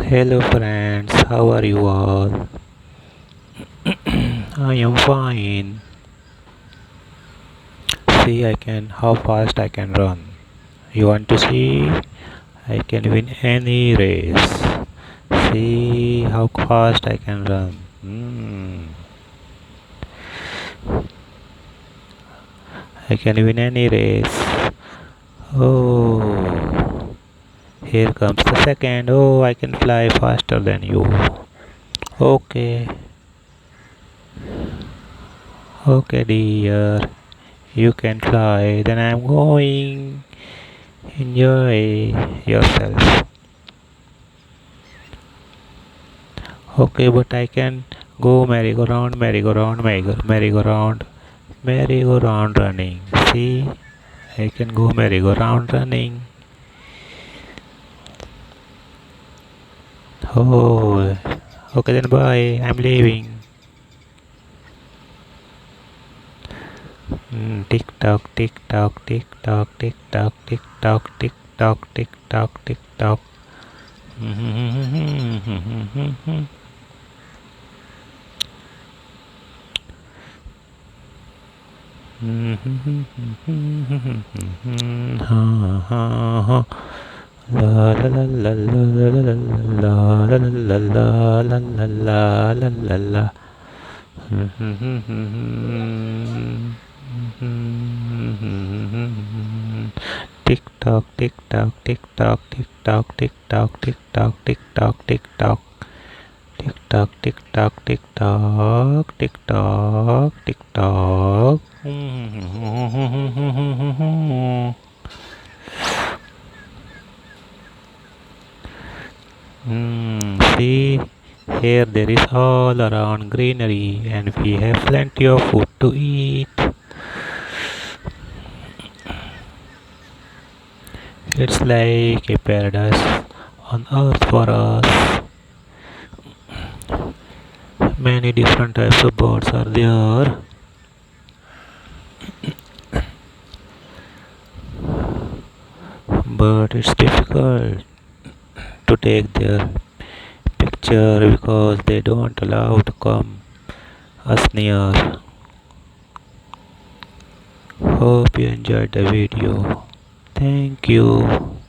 Hello friends, how are you all? I am fine. See how fast I can run. You want to see? I can win any race. See how fast I can run. I can win any race. Oh, here comes the second. Oh, I can fly faster than you. Okay, okay, dear. You can fly, then I'm going. Enjoy yourself. Okay, but I can go merry-go-round, merry-go-round, merry-go-round, merry-go-round running. See, I can go merry-go-round running. Oh, okay then bye. I'm leaving. Tick tock, tick tock, tick tock, tick tock, tick tock, tick tock, tick tock, tick tock. La la la la la la la la la la la la la la la la. Tick tock, tick tock, tick tock, tick tock, tick tock, tick tock, tick tock, tick tock. Tick tock, tick tock, tick tock, tick tock, tick tock. See, here there is all around greenery and we have plenty of food to eat. It's like a paradise on earth for us. Many different types of birds are there, but it's difficult to take their picture because they don't allow to come us near. Hope you enjoyed the video. Thank you.